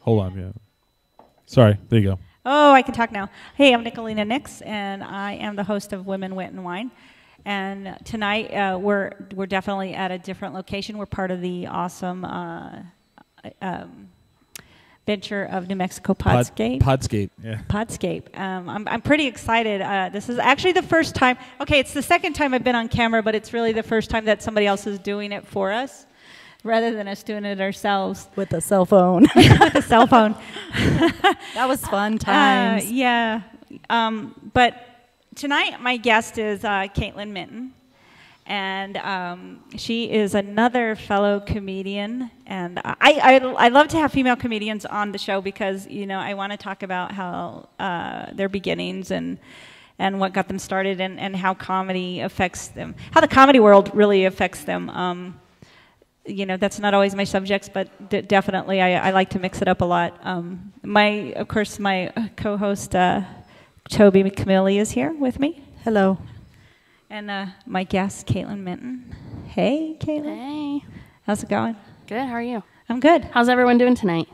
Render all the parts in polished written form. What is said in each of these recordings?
Hold on, yeah. Sorry, there you go. Oh, I can talk now. Hey, I'm Nicolina Nix, and I am the host of Women, Wit, and Wine. And tonight we're definitely at a different location. We're part of the awesome venture of New Mexico Podscape. Podscape, yeah. Podscape. I'm pretty excited. This is actually the first time. Okay, it's the second time I've been on camera, but it's really the first time that somebody else is doing it for us, rather than us doing it ourselves with a cell phone. With a cell phone. That was fun times. Yeah. But tonight my guest is Caitlin Minton. And she is another fellow comedian, and I love to have female comedians on the show because, you know, I want to talk about how their beginnings and what got them started and how comedy affects them, how the comedy world really affects them. You know, that's not always my subjects, but definitely I like to mix it up a lot. Of course, my co-host Toby McCamilli is here with me. Hello. And my guest, Caitlin Minton. Hey, Caitlin. Hey. How's it going? Good. How are you? I'm good. How's everyone doing tonight?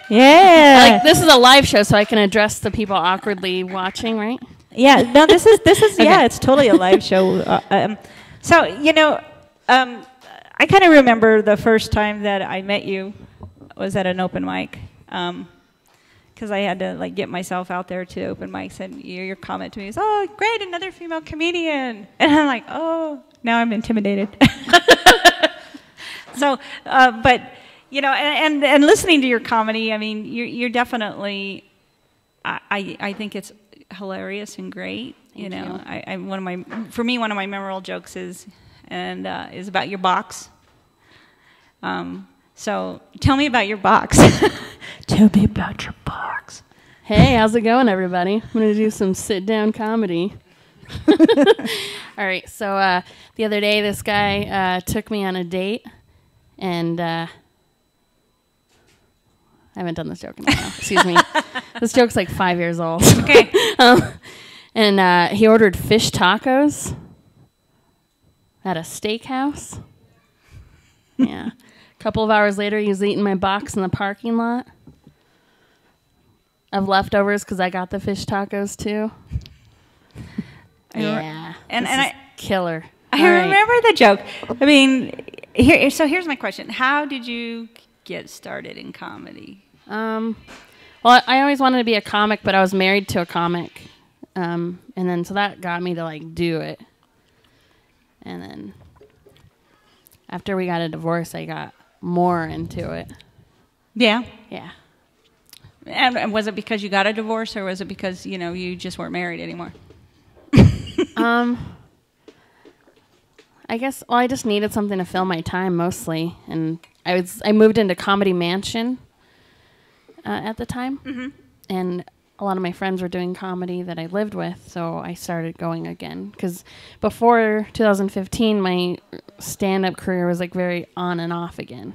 Yeah. This is a live show, so I can address the people awkwardly watching, right? Yeah. No, this is okay. Yeah, it's totally a live show. So, you know, I kind of remember the first time that I met you was at an open mic. Because I had to like get myself out there to open mics, and your comment to me is, "Oh, great, another female comedian," and I'm like, "Oh, now I'm intimidated." So, but you know, and listening to your comedy, I mean, you're definitely, I think it's hilarious and great. Thank you. I one of my memorable jokes is about your box. So tell me about your box. Tell me about your box. Hey, how's it going, everybody? I'm going to do some sit-down comedy. All right, so the other day, this guy took me on a date, and I haven't done this joke in a while. Excuse me. This joke's like 5 years old. Okay. And he ordered fish tacos at a steakhouse. Yeah. A couple of hours later, he was eating my box in the parking lot of leftovers because I got the fish tacos too. Yeah, and I killer. I remember the joke. I mean, here's my question: how did you get started in comedy? Well, I always wanted to be a comic, but I was married to a comic, and then so that got me to like do it. And then after we got a divorce, I got more into it. Yeah. Yeah. And was it because you got a divorce, or was it because, you know, you just weren't married anymore? I guess, well, I just needed something to fill my time mostly. And I moved into Comedy Mansion at the time. Mm-hmm. And a lot of my friends were doing comedy that I lived with, so I started going again. Because before 2015, my stand-up career was like very on and off again.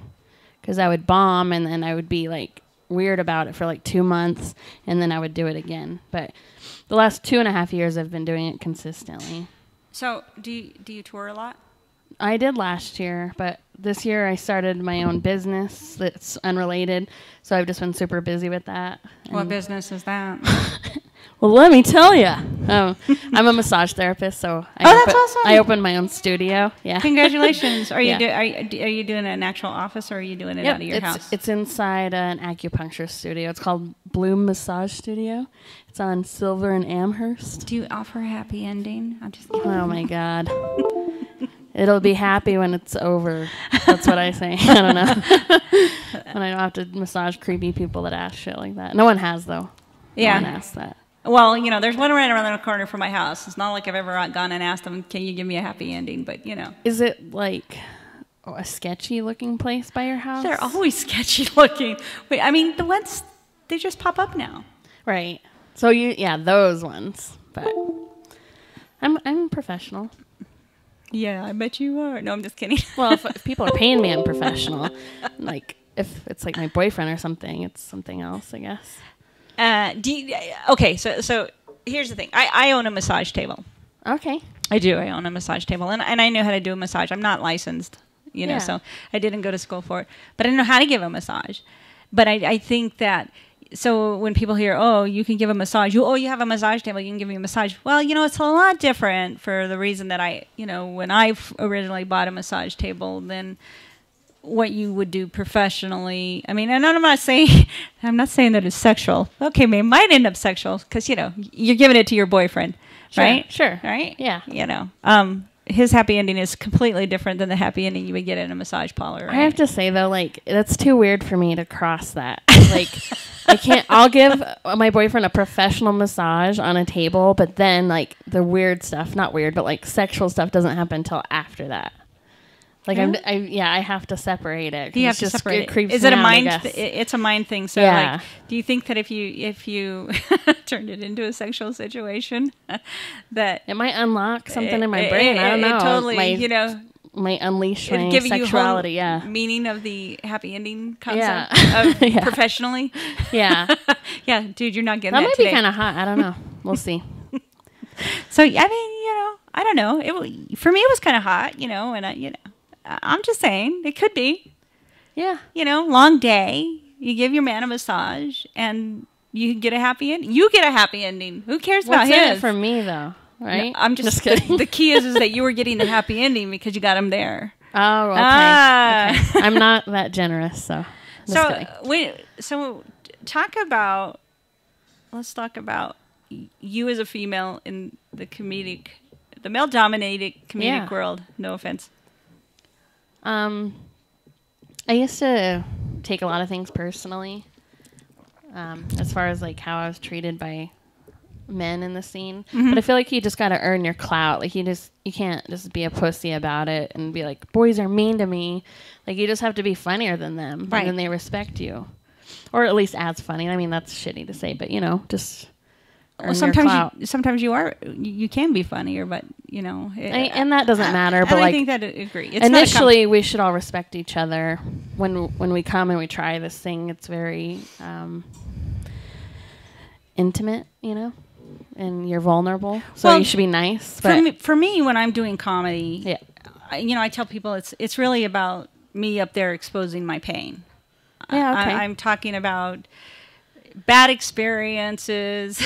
Because I would bomb, and then I would be like weird about it for like 2 months, and then I would do it again. But the last 2.5 years, I've been doing it consistently. So do you tour a lot? I did last year, but this year I started my own business that's unrelated, so I've just been super busy with that. What business is that? Well, let me tell you. I'm a massage therapist, so that's awesome. I opened my own studio. Yeah. Congratulations. Are you Yeah. are you doing an actual office, or are you doing it out of your house? It's inside an acupuncture studio. It's called Bloom Massage Studio. It's on Silver and Amherst. Do you offer a happy ending? I'm just kidding. Oh my God. It'll be happy when it's over. That's what I say. I don't know. When I don't have to massage creepy people that ask shit like that. No one has, though. Yeah. No one asks that. Well, you know, there's one right around the corner from my house. It's not like I've ever gone and asked them, can you give me a happy ending? But, you know. Is it like a sketchy-looking place by your house? They're always sketchy looking. Wait, I mean, the ones, they just pop up now. Right. So, those ones. But I'm professional. Yeah, I bet you are. No, I'm just kidding. Well, if people are paying me, I'm professional. Like, if it's like my boyfriend or something, it's something else, I guess. Okay, so here's the thing. I own a massage table. Okay. I do. I own a massage table, and I know how to do a massage. I'm not licensed, you know, Yeah. so I didn't go to school for it. But I didn't know how to give a massage. But I think that, so when people hear, oh, you can give a massage, you have a massage table, you can give me a massage. Well, you know, it's a lot different for the reason that when I originally bought a massage table, then what you would do professionally. I mean, and I'm not saying that it's sexual. Okay, it might end up sexual because, you know, you're giving it to your boyfriend, Sure, right? sure. Right? Yeah. You know, his happy ending is completely different than the happy ending you would get in a massage parlor. Right? I have to say though, like, that's too weird for me to cross that. Like, I can't. I'll give my boyfriend a professional massage on a table, but then like the weird stuff, not weird, but like sexual stuff doesn't happen until after that. Like I have to separate it. You have to separate it. Creeps Is it me a out, mind? I guess. It's a mind thing. So, Yeah. like, do you think that if you turned it into a sexual situation, that It might unlock something in my brain. I don't know. It totally, might, might unleash my it'd give sexuality. you whole Yeah. meaning of the happy ending concept Yeah. of Yeah. professionally. Yeah. Yeah, dude, you're not getting That that might today. be kind of hot. I don't know. We'll see. So I mean, you know, I don't know. For me, it was kind of hot, you know, and I'm just saying it could be. Yeah. You know, long day. You give your man a massage, and you get a happy ending. You get a happy ending. Who cares about What's in his? it for me though? Right? No, I'm just kidding. The key is that you were getting the happy ending because you got him there. Oh, okay. Ah. Okay. I'm not that generous, so. Just kidding. Let's talk about you as a female in the male-dominated comedic world. No offense. I used to take a lot of things personally, as far as like how I was treated by men in the scene. But I feel like you just got to earn your clout. Like you can't just be a pussy about it and be like, boys are mean to me. Like you just have to be funnier than them, right? And then they respect you, or at least as funny. I mean, that's shitty to say, but you know, just. Well, sometimes you can be funnier, but you know, and that doesn't matter. But and like, I think that I agree. It's initially, we should all respect each other when we come and we try this thing. It's very intimate, you know, and you're vulnerable, so you should be nice. But for me, when I'm doing comedy, yeah, I tell people it's really about me up there exposing my pain. Yeah, okay. I'm talking about bad experiences,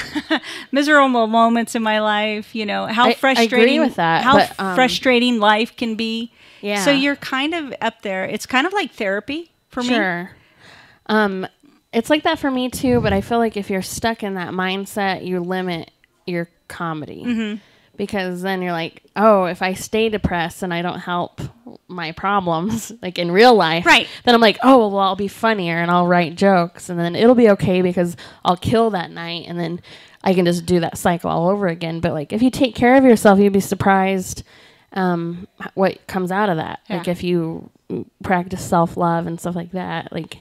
miserable moments in my life, you know, how frustrating, I agree with that, how frustrating life can be. Yeah. So you're kind of up there. It's kind of like therapy for me. Sure. It's like that for me too, but I feel like if you're stuck in that mindset, you limit your comedy. Because then you're like, oh, if I stay depressed and I don't help my problems, like in real life, right? Then I'm like, oh, well, I'll be funnier and I'll write jokes and then it'll be okay because I'll kill that night and then I can just do that cycle all over again. But like, if you take care of yourself, you'd be surprised what comes out of that. Yeah. Like if you practice self-love and stuff like that, like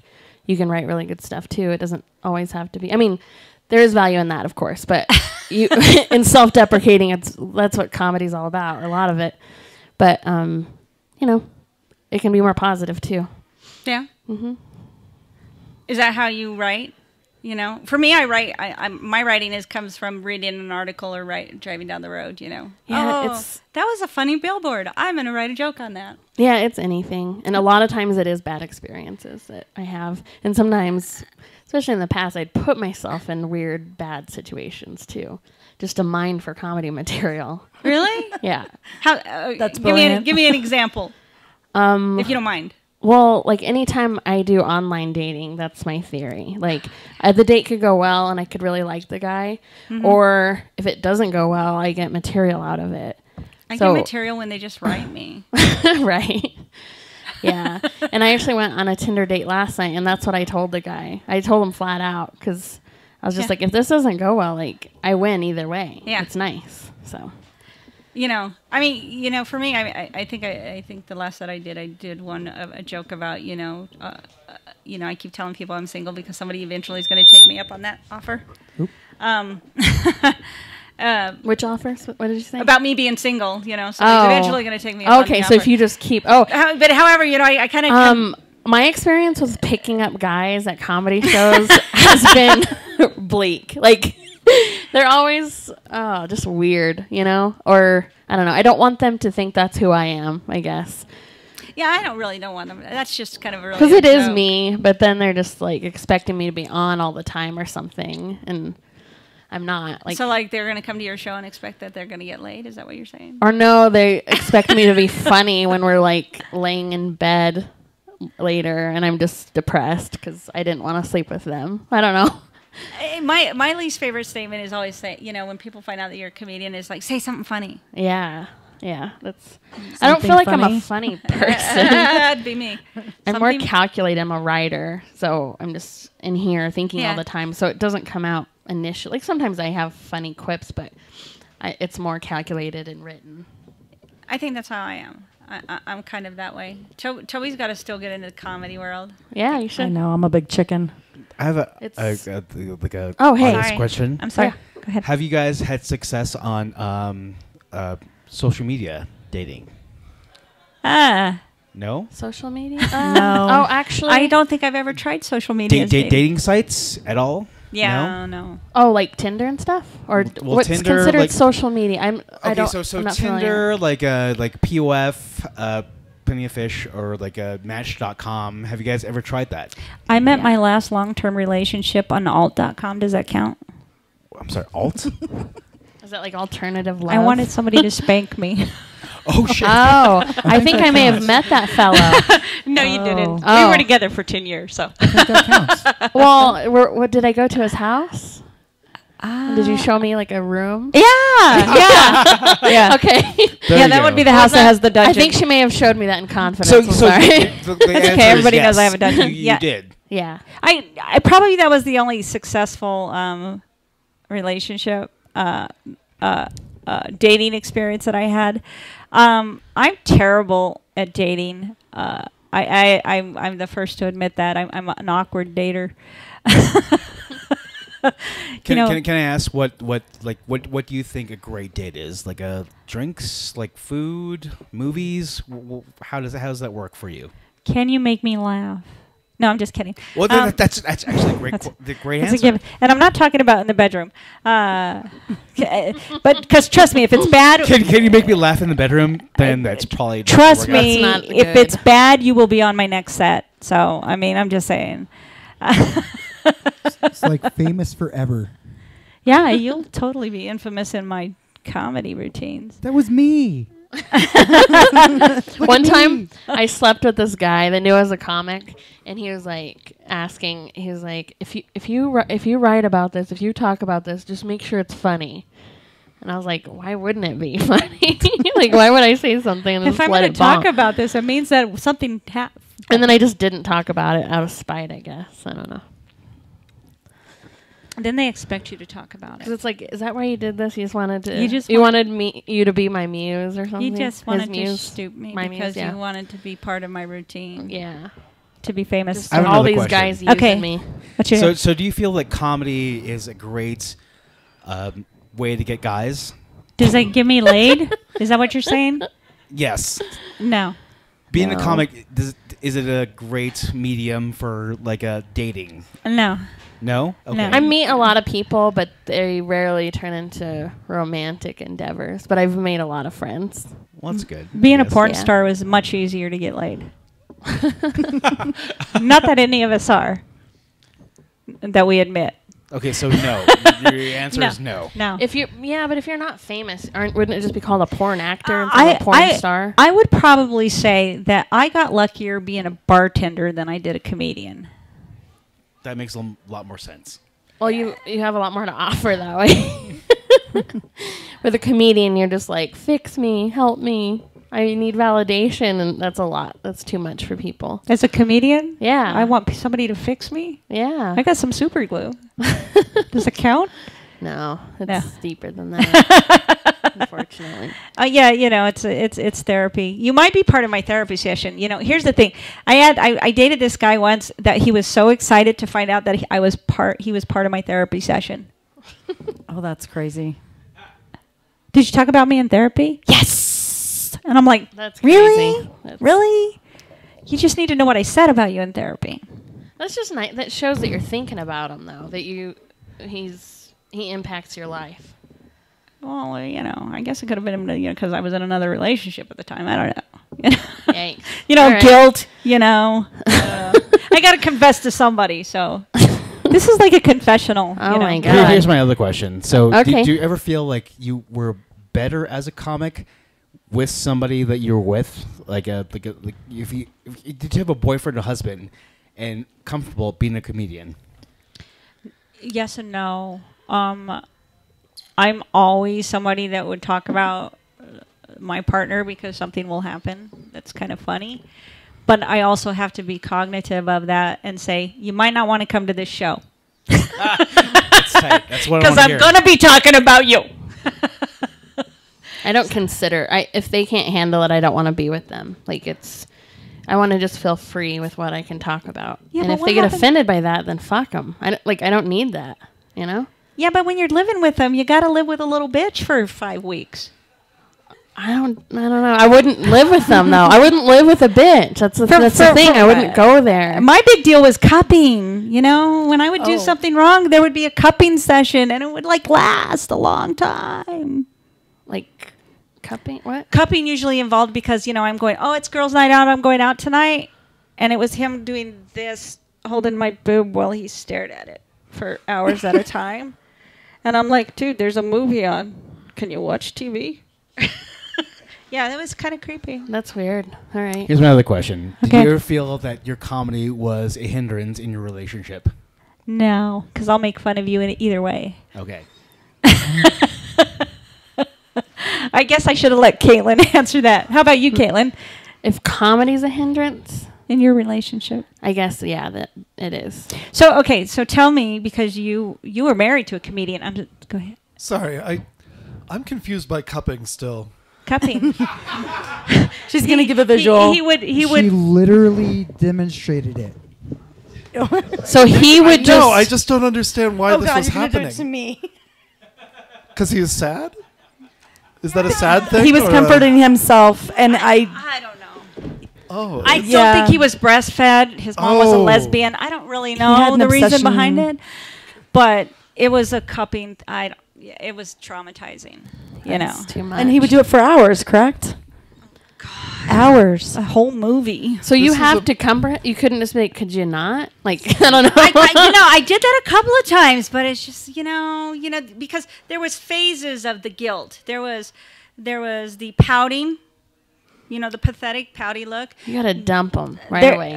you can write really good stuff too. It doesn't always have to be. I mean, there is value in that, of course, but you in self-deprecating, that's what comedy's all about, or a lot of it. But you know, it can be more positive too. Yeah. Is that how you write? You know, for me, I write. My writing comes from reading an article or driving down the road. You know, yeah, that was a funny billboard. I'm gonna write a joke on that. Yeah, it's anything, and a lot of times it is bad experiences that I have, and sometimes, especially in the past, I'd put myself in weird, bad situations too, just to mine for comedy material. Really? Yeah. How? That's give brilliant. me an example, if you don't mind. Well, like anytime I do online dating, that's my theory. Like the date could go well and I could really like the guy, or if it doesn't go well, I get material out of it. I get material when they just write me. Right. Yeah. And I actually went on a Tinder date last night and that's what I told the guy. I told him flat out because I was just like, if this doesn't go well, like I win either way. Yeah. It's nice. So. You know, I mean, you know, for me, I think the last that I did one a joke about, you know, I keep telling people I'm single because somebody eventually is going to take me up on that offer. Which offers? What did you say? About me being single, you know, somebody's eventually going to take me up on the okay, so offer. if you just keep, but however, you know, I kind of my experience with picking up guys at comedy shows has been bleak. Like, they're always just weird, you know? Or, I don't know. I don't want them to think that's who I am, I guess. Yeah, I don't want them. That's just kind of a really Because it is joke. me, but then they're just like expecting me to be on all the time or something, and I'm not. Like, So like they're gonna come to your show and expect that they're gonna get laid. Is that what you're saying? or no, they expect me to be funny when we're like laying in bed later, and I'm just depressed because I didn't want to sleep with them. I don't know. My least favorite statement is always say, when people find out that you're a comedian, is like, say something funny. Yeah, that's. I don't feel like I'm a funny person. That'd be me. I'm more calculated. I'm a writer, so I'm just in here thinking Yeah. all the time. So it doesn't come out initially. Like sometimes I have funny quips, but it's more calculated and written. I think that's how I am. I'm kind of that way. Toby's got to still get into the comedy world. Yeah, you I should. know. I'm a big chicken. I have a Oh, hey. honest Sorry. question. I'm sorry. Yeah. Go ahead. Have you guys had success on social media dating? No? Social media? No. Oh, actually. I don't think I've ever tried social media. as dating. Dating sites at all? Yeah, no. Oh, like Tinder and stuff, or Well, what's Tinder, considered like- social media? I Okay, don't. so I'm not familiar. Tinder, like POF, Plenty of Fish, or like Match.com. Have you guys ever tried that? I met Yeah. my last long-term relationship on alt.com. Does that count? I'm sorry, alt? Is that like alternative love? I wanted somebody to spank me. Oh shit! Oh, I think I may have met that fellow. No, you didn't. Oh. We were together for 10 years, so. I think that counts. Well, what did I go to his house? Did you show me like a room? Yeah. Yeah. Okay. There Yeah, you that go. would be the house that has the dungeon. I think she may have showed me that in confidence. So, I'm so sorry. the answer okay, everybody is knows I yes. have a dungeon. You Yeah. did. Yeah. I probably that was the only successful relationship dating experience that I had. I'm terrible at dating. I'm the first to admit that. I'm an awkward dater. Can know- I ask what do you think a great date is? Like drinks, like food, movies? How does that work for you? Can you make me laugh? No, I'm just kidding. Well, that's actually a great great That's a answer. given. And I'm not talking about in the bedroom. But because trust me, if it's bad, Can you make me laugh in the bedroom? Then that's probably not trust gonna work out. me, That's not if good. it's bad, you will be on my next set. So, I mean, I'm just saying. It's like famous forever. Yeah, you'll totally be infamous in my comedy routines. That was me. One time I slept with this guy that knew I was a comic, and he was like asking, he was like, if you write about this, if you talk about this, just make sure it's funny. And I was like, why wouldn't it be funny? Like, why would I say something and If just I'm let going it to talk bonk? about this, it means that something happened. And then I just didn't talk about it out of spite, I guess. I don't know. Then they expect you to talk about Because it. it's like, is that why you did this? You just wanted to. You just you wanted- wanted you to be my muse or something. You just His wanted to muse? stoop me My because muse, yeah. you wanted to be part of my routine. Yeah. To be famous. Just I have all another these question. guys using Okay. me. What's your So do you feel like comedy is a great way to get guys? Does that give me laid? Is that what you're saying? Yes. No. Being a No. comic, is it a great medium for like a dating? No. No. Okay. No. I meet a lot of people, but they rarely turn into romantic endeavors. But I've made a lot of friends. Well, that's good. Being a Yes. porn Yeah. star was much easier to get laid. Not that any of us are. That we admit. Okay, so no. Your answer No. is no. No. But if you're not famous, wouldn't it just be called a porn actor instead of a porn star? I would probably say that I got luckier being a bartender than I did a comedian. That makes a lot more sense. Well, you have a lot more to offer that way. With a comedian, you're just like, fix me, help me. I need validation, and that's a lot. That's too much for people. As a comedian, Yeah. I want somebody to fix me. Yeah. I got some super glue. Does it count? No, it's No. deeper than that. Unfortunately. Yeah, it's therapy. You might be part of my therapy session. Here's the thing. I dated this guy once that he was so excited to find out that he was part of my therapy session. Oh, that's crazy. Did you talk about me in therapy? Yes. And I'm like, That's really? crazy. That's- Really? You just need to know what I said about you in therapy. That's just nice. That shows that you're thinking about him, though. That he impacts your life. well, I guess it could have been, because I was in another relationship at the time. I don't know. Yikes. All right. guilt, I got to confess to somebody, so this is like a confessional. Oh my God. Here's my other question. So, Okay. do you ever feel like you were better as a comic with somebody that you were with, like if you did you have a boyfriend or husband, and comfortable being a comedian? Yes and no. I'm always somebody that would talk about my partner because something will happen that's kind of funny. But I also have to be cognitive of that and say, you might not want to come to this show. That's tight. That's what I Because want to I'm hear. going to be talking about you. I don't consider if they can't handle it, I don't want to be with them. Like I want to just feel free with what I can talk about. Yeah, and but if what they get happens- offended by that, then fuck them. I don't need that. Yeah, but when you're living with them, you got to live with a little bitch for 5 weeks. I don't know. I wouldn't live with them though. I wouldn't live with a bitch. That's the thing. I wouldn't go there. My big deal was cupping. When I would do something wrong, there would be a cupping session, and it would last a long time. Like cupping? What? Cupping usually involved because I'm going, oh, it's girls' night out. I'm going out tonight, and it was him doing this, holding my boob while he stared at it for hours at a time, and I'm like, dude, there's a movie on. Can you watch TV? Yeah, that was kind of creepy. That's weird. All right. Here's my other question. Did Okay. you ever feel that your comedy was a hindrance in your relationship? No, because I'll make fun of you in either way. Okay. I guess I should have let Caitlin answer that. How about you, Caitlin? If comedy's a hindrance, In your relationship? I guess that it is. So tell me, because you were married to a comedian. Go ahead. Sorry, I'm confused by cupping still. Cupping. She's going to give a visual. He would. She literally demonstrated it. So he would just. No, I just don't understand why this was you're gonna do it to happening. me. Because he was sad? Is that a sad thing? He was or comforting himself, and I don't know. Oh, I it's- don't think he was breastfed. His mom was a lesbian. I don't really had know an the reason obsession. behind it, but it was a cupping. It was traumatizing. That's too much. and he would do it for hours, correct? Hours. A whole movie. So you This is have a- to comprehend. You couldn't just make. Could you not? Like I don't know. I did that a couple of times, but it's just because there was phases of the guilt. There was the pouting, the pathetic pouty look. You gotta dump them right away.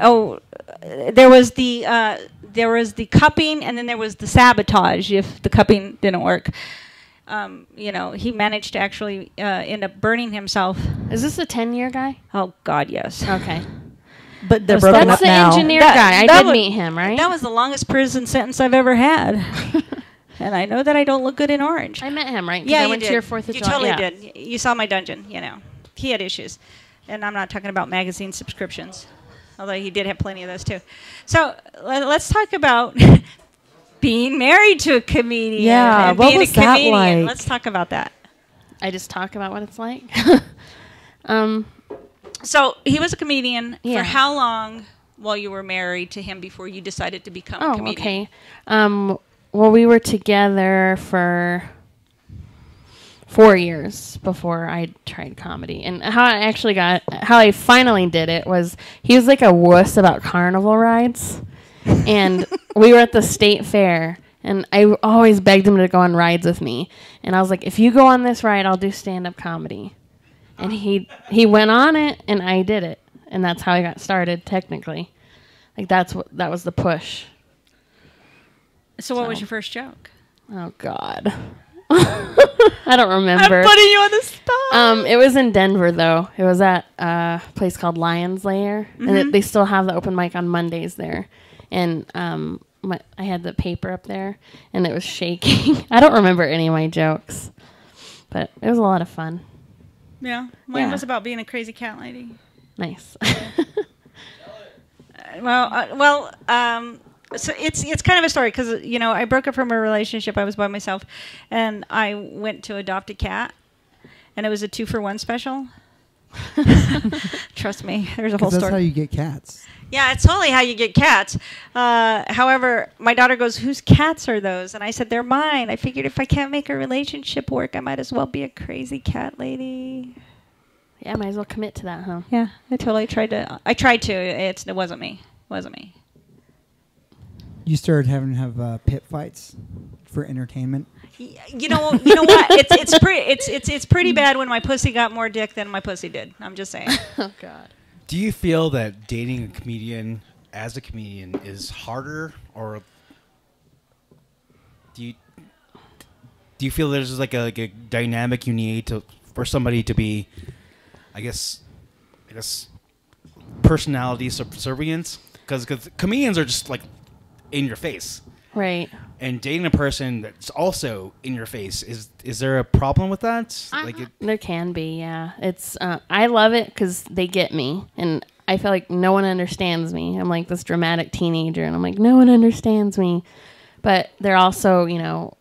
There was the cupping, and then there was the sabotage if the cupping didn't work. He managed to actually end up burning himself. Is this a 10-year guy? Oh God, yes. Okay. But they're broken That's up the now. engineer That- guy. I that did was- meet him, right? That was the longest prison sentence I've ever had. And I know that I don't look good in orange. I met him, right? 'Cause Yeah, I you went did. to your 4th of You July. totally Yeah. did. You saw my dungeon. He had issues, and I'm not talking about magazine subscriptions, although he did have plenty of those too. So let's talk about being married to a comedian. Yeah, and what being was a that comedian. like? Let's talk about that. I just talk about what it's like. So he was a comedian Yeah. for how long while you were married to him before you decided to become a Oh, comedian? okay. Well, we were together for 4 years before I tried comedy. And how I finally did it was he was like a wuss about carnival rides. And we were at the state fair. And I always begged him to go on rides with me. And I was like, if you go on this ride, I'll do stand-up comedy. And he went on it, and I did it. And that's how I got started, technically. Like, that was the push. So what was your first joke? Oh, God. I don't remember. I'm putting you on the spot. It was in Denver, though. It was at a place called Lion's Lair. And they still have the open mic on Mondays there. And I had the paper up there, and it was shaking. I don't remember any of my jokes. But it was a lot of fun. Yeah. Mine Yeah. was about being a crazy cat lady. Nice. So it's kind of a story because I broke up from a relationship. I was by myself, and I went to adopt a cat, and it was a 2-for-1 special. Trust me, there's a whole 'Cause that's story. how you get cats. Yeah, it's totally how you get cats. However, my daughter goes, "Whose cats are those?" And I said, "They're mine." I figured if I can't make a relationship work, I might as well be a crazy cat lady. Yeah, might as well commit to that, huh? Yeah, I totally tried to. I tried to. It wasn't me. It wasn't me. You started having to have pit fights for entertainment. You know what? It's pretty bad when my pussy got more dick than my pussy did. I'm just saying. Oh God. Do you feel that dating a comedian as a comedian is harder, or do you feel there's like a dynamic you need for somebody to be, I guess, personality subservience? Because comedians are just like in your face, Right. and dating a person that's also in your face, is there a problem with that? There can be, yeah. It's I love it because they get me, and I feel like no one understands me. I'm like this dramatic teenager, and I'm like, no one understands me. But they're also,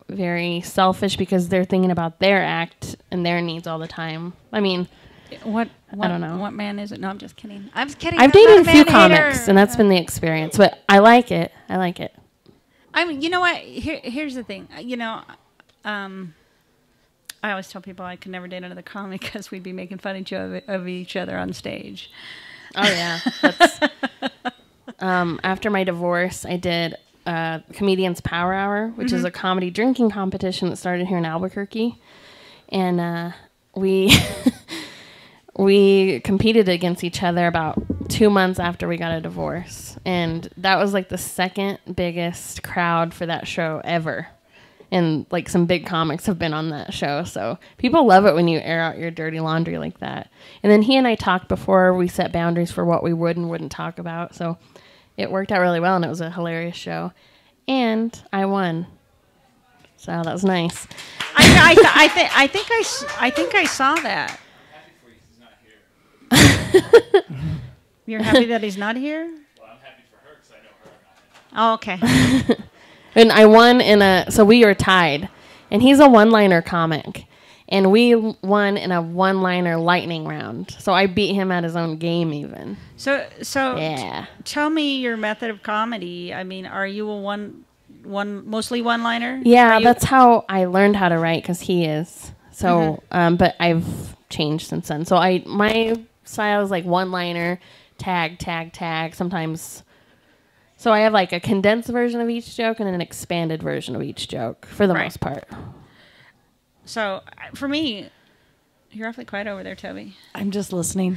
very selfish because they're thinking about their act and their needs all the time. I mean, What I don't know. What man is it? No, I'm just kidding. I'm just kidding. I've I'm dated a not few man comics, hater. and that's been the experience. But I like it. I like it. I mean, you know what? Here's the thing. I always tell people I could never date another comic because we'd be making fun of each other on stage. Oh yeah. That's, after my divorce, I did Comedians Power Hour, which is a comedy drinking competition that started here in Albuquerque, and we we competed against each other about 2 months after we got a divorce, and that was like the second biggest crowd for that show ever. And like some big comics have been on that show, so people love it when you air out your dirty laundry like that. And then he and I talked before we set boundaries for what we would and wouldn't talk about, so it worked out really well, and it was a hilarious show. And I won, so that was nice. I think I saw that. You're happy that he's not here? Well, I'm happy for her because I know her. Oh, okay. And I won so we were tied, and he's a one-liner comic, and we won in a one-liner lightning round. So I beat him at his own game even. So Yeah. tell me your method of comedy. I mean, are you a mostly one-liner? Yeah, Are you- that's how I learned how to write because he is. So, but I've changed since then. So my style is like one-liner, tag, sometimes. So I have like a condensed version of each joke and an expanded version of each joke for the Right. most part. So for me, you're awfully quiet over there, Toby. I'm just listening.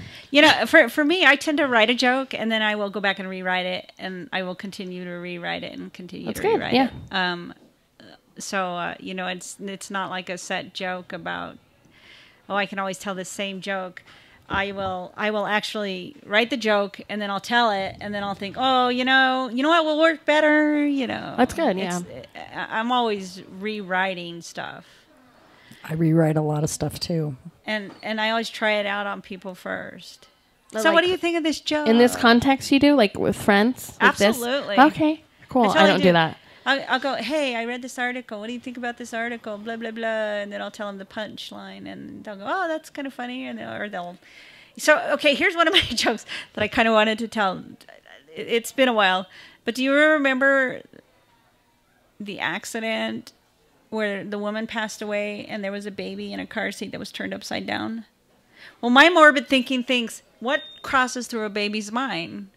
For me, I tend to write a joke and then I will go back and rewrite it, and I will continue to rewrite it and continue That's to good, rewrite yeah. it. It's not like a set joke about, I can always tell the same joke. I will actually write the joke and then I'll tell it and then I'll think, you know what will work better, That's good, yeah. I'm always rewriting stuff. I rewrite a lot of stuff too. And I always try it out on people first. But So what like, do you think of this joke? in this context, you do like with friends? Like this? Absolutely. Okay, cool. I totally don't do that. I'll go, hey, I read this article. What do you think about this article? Blah, blah, blah. And then I'll tell them the punchline. And they'll go, oh, that's kind of funny. So, okay, here's one of my jokes that I kind of wanted to tell. It's been a while. But do you remember the accident where the woman passed away and there was a baby in a car seat that was turned upside down? Well, my morbid thinking thinks, what crosses through a baby's mind?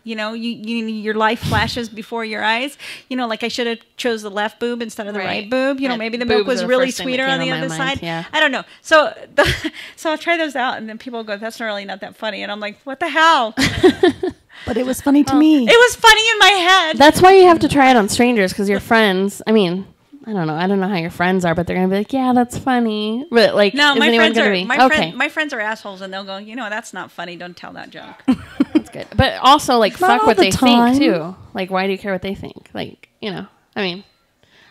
Your life flashes before your eyes. Like I should have chose the left boob instead of the right boob. Maybe the milk boobs was are the really first thing that sweeter came on the to my other mind, side. yeah. I don't know. So I'll try those out, and then people go, "That's really not that funny," and I'm like, "What the hell?" But it was funny to me. It was funny in my head. That's why you have to try it on strangers, because your friends, I mean, I don't know how your friends are, but they're going to be like, yeah, that's funny. But like, No, is my anyone friends gonna are be? my, okay. my friends are assholes, and they'll go, that's not funny. Don't tell that joke. That's good. But also, like, Not fuck all what the they time. think, too. Like, why do you care what they think? Like, I mean,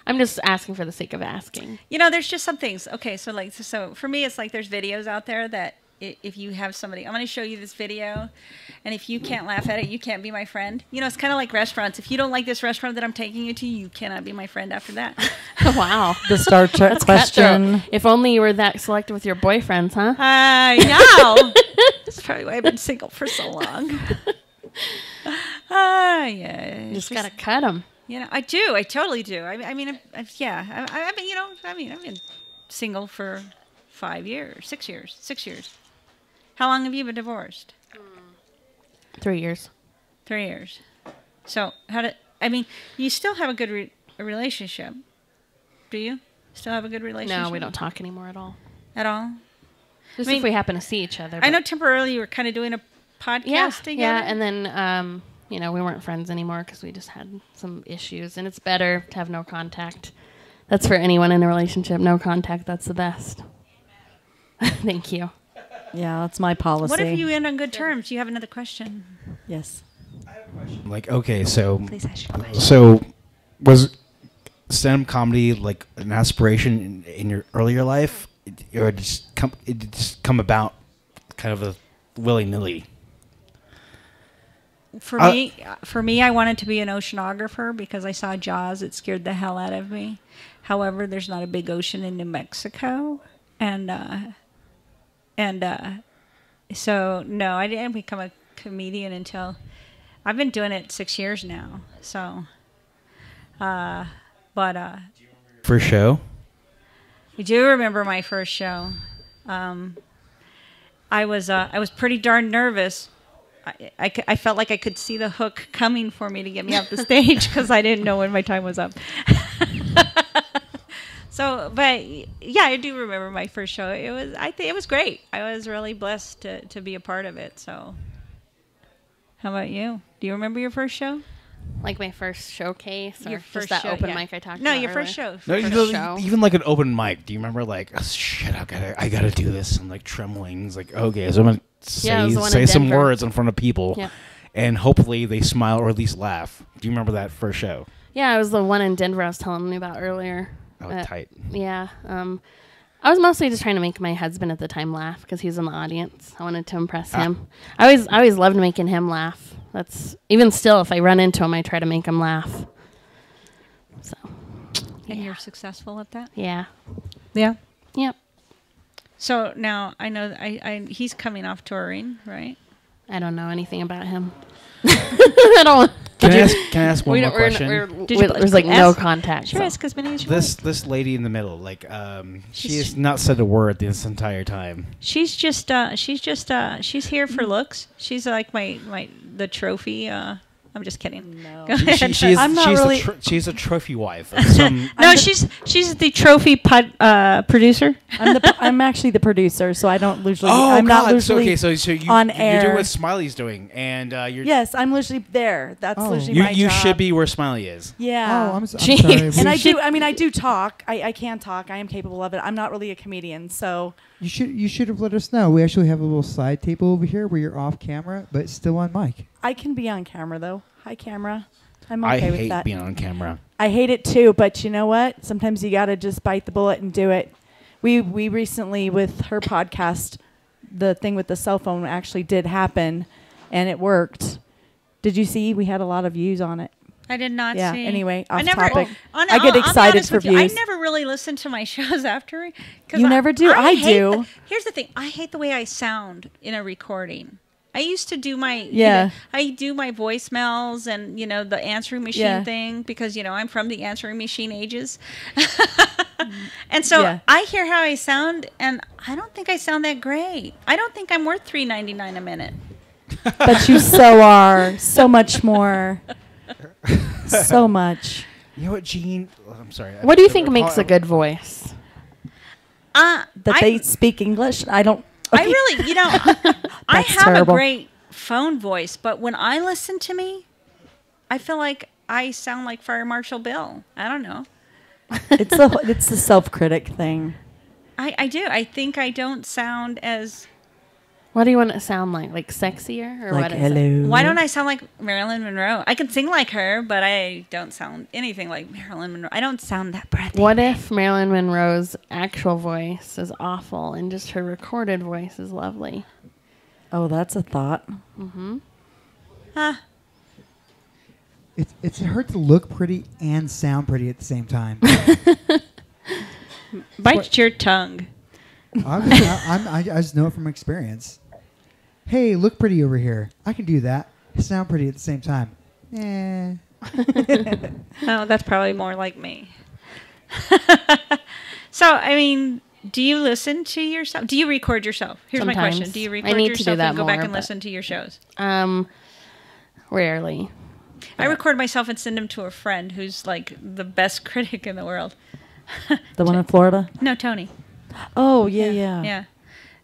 I'm just asking for the sake of asking. There's just some things. Okay, so for me, it's like there's videos out there that if you have somebody, I'm going to show you this video, and if you can't laugh at it, you can't be my friend. You know, it's kind of like restaurants. If you don't like this restaurant that I'm taking you to, you cannot be my friend after that. Wow. The Star Trek question. If only you were that selective with your boyfriends, huh? I know. That's probably why I've been single for so long. Yeah. You just gotta cut them. You know, I do. I totally do. I mean, I've been, you know, I've been single for 6 years. 6 years. How long have you been divorced? 3 years. 3 years. So you still have a good relationship. Do you still have a good relationship? No, we don't talk anymore at all. At all? Just I mean, if we happen to see each other. I know temporarily you were kind of doing a podcast together. Yeah, and then, you know, we weren't friends anymore because we just had some issues. And it's better to have no contact. That's for anyone in a relationship. No contact, that's the best. Thank you. Yeah, that's my policy. What if you end on good terms? You have another question. Yes. Like, okay, so Please ask your question. so was stand-up comedy like an aspiration in your earlier life, or it just come about kind of a willy-nilly? For me, I wanted to be an oceanographer because I saw Jaws. It scared the hell out of me. However, there's not a big ocean in New Mexico, so no, I didn't become a comedian until I've been doing it 6 years now. So, First show? I do remember my first show. I was pretty darn nervous. I felt like I could see the hook coming for me to get me off the stage because I didn't know when my time was up. So, but yeah, I do remember my first show. I think it was great. I was really blessed to be a part of it. So, how about you? Do you remember your first show? Like my first showcase or Your just first that show, open yeah. mic I talked No, about your earlier. first show. No, First show. even like an open mic. Do you remember like, oh, shit, I gotta do this? I'm like trembling. It's like, okay, so I'm gonna Yeah, it was the one say in some Denver. words in front of people, Yeah. and hopefully they smile or at least laugh. Do you remember that first show? Yeah, it was the one in Denver I was telling you about earlier. Oh, tight. Yeah. I was mostly just trying to make my husband at the time laugh because he was in the audience. I wanted to impress him. I always loved making him laugh. That's even still, if I run into him, I try to make him laugh. So. And you're successful at that? Yeah. Yeah. Yep. So now I know he's coming off touring, right? I don't know anything about him. I don't. Can I ask one more question? There's like no contact. Sure, so. ask as many as you want. This lady in the middle, like, she has not said a word this entire time. She's she's here for looks. She's like the trophy. I'm just kidding. No. Go ahead. I'm not really- She's a trophy wife of some. No, she's the trophy producer. I'm actually the producer, so I don't usually. Oh, I'm God. not usually So you on you air. do what Smiley's doing, and you're. Yes, I'm usually there. That's Oh. usually my You job. should be where Smiley is. Yeah. Oh, I'm Jeez. sorry. And I do. I mean, I do talk. I can talk. I am capable of it. I'm not really a comedian, so You should have let us know. We actually have a little side table over here where you're off camera, but still on mic. I can be on camera though. Hi, camera. I'm I okay with hate that. being on camera. I hate it too, but you know what? Sometimes you gotta just bite the bullet and do it. We recently with her podcast, the thing with the cell phone actually did happen, and it worked. Did you see? We had a lot of views on it. I did not Yeah. see. Anyway, I off never, topic. I'll I get be excited honest for with you, I views. never really listen to my shows after. 'Cause You never do? I hate do. Here's the thing. I hate the way I sound in a recording. I used to do my Yeah. I do my voicemails and the answering machine Yeah. thing because I'm from the answering machine ages. And so Yeah. I hear how I sound and I don't think I sound that great. I don't think I'm worth $3.99 a minute. But you so are. So much more. So much. You know what, Gene? I'm sorry. What do you think makes a good voice? That they speak English? I don't. I really, I That's have terrible. a great phone voice, but when I listen to me, I feel like I sound like Fire Marshal Bill. I don't know. It's the self-critic thing. I do. I think I don't sound as What do you want to sound like? Like sexier or Like, what is hello. it? Why don't I sound like Marilyn Monroe? I can sing like her, but I don't sound anything like Marilyn Monroe. I don't sound that breathy. What if Marilyn Monroe's actual voice is awful and just her recorded voice is lovely? Oh, that's a thought. Huh? It's hard to look pretty and sound pretty at the same time. Bite your tongue. I just know it from experience. Hey, look pretty over here. I can do that. Sound pretty at the same time. Eh. No, that's probably more like me. So, I mean, do you listen to yourself? Do you record yourself? Here's my question. Sometimes. Do you I record need to do yourself that and go back more, and but- listen to your shows? Rarely. I record myself and send them to a friend who's like the best critic in the world. The one in Florida? No, Tony. Oh, yeah. Yeah.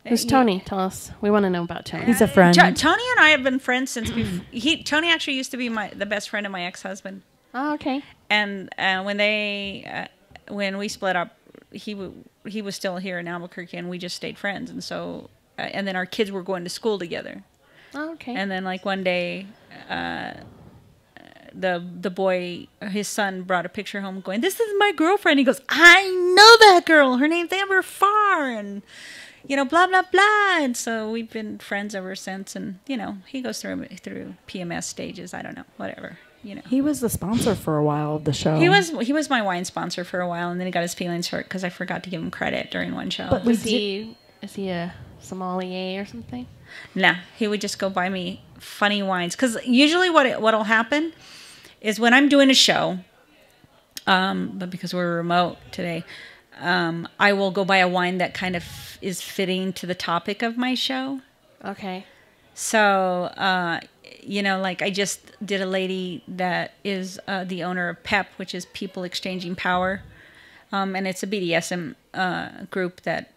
Who's Tony? Tell us. We want to know about Tony. He's a friend. Tony and I have been friends since Tony actually used to be the best friend of my ex-husband. Oh, okay. And when we split up, he was still here in Albuquerque, and we just stayed friends. And so, and then our kids were going to school together. Oh, okay. And then like one day, the boy, his son, brought a picture home, going, "This is my girlfriend." He goes, "I know that girl. Her name's Amber Farr," and blah blah blah. And so we've been friends ever since. And he goes through PMS stages. I don't know, whatever. He was the sponsor for a while of the show. He was my wine sponsor for a while, and then he got his feelings hurt because I forgot to give him credit during one show. But is he a sommelier or something? Nah, he would just go buy me funny wines. Because usually what'll happen is when I'm doing a show, but because we're remote today, I will go buy a wine that kind of is fitting to the topic of my show. Okay. So, like I just did a lady that is the owner of PEP, which is People Exchanging Power. And it's a BDSM group that